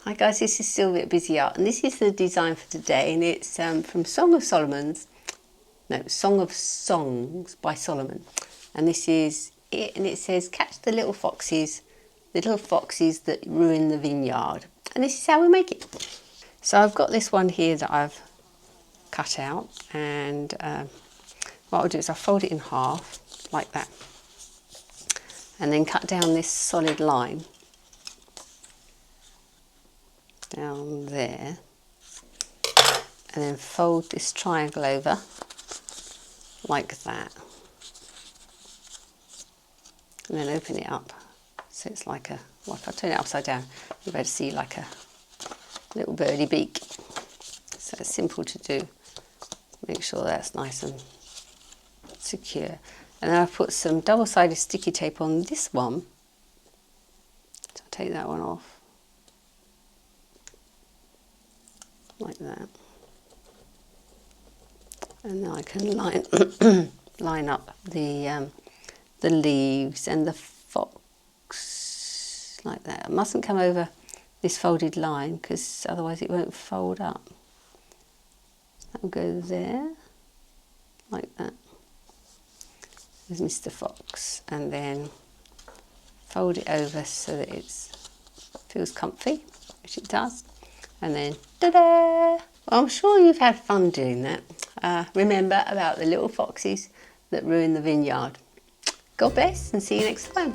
Hi guys, this is Sylvia at Busy Art, and this is the design for today, and it's from Song of Songs by Soloman, and this is it, and it says catch the little foxes that ruin the vineyard, and this is how we make it. So I've got this one here that I've cut out, and what I'll do is I'll fold it in half like that, and then cut down this solid line down there, and then fold this triangle over like that, and then open it up so it's like a, well, if I turn it upside down you'll be able to see like a little birdie beak. So it's simple to do. Make sure that's nice and secure, and then I've put some double-sided sticky tape on this one, so I'll take that one off like that, and then I can line up the leaves and the fox like that. It mustn't come over this folded line because otherwise it won't fold up. That'll go there like that. There's Mr. Fox, and then fold it over so that it feels comfy, which it does. And then, ta-da! Well, I'm sure you've had fun doing that. Remember about the little foxes that ruin the vineyard. God bless, and see you next time.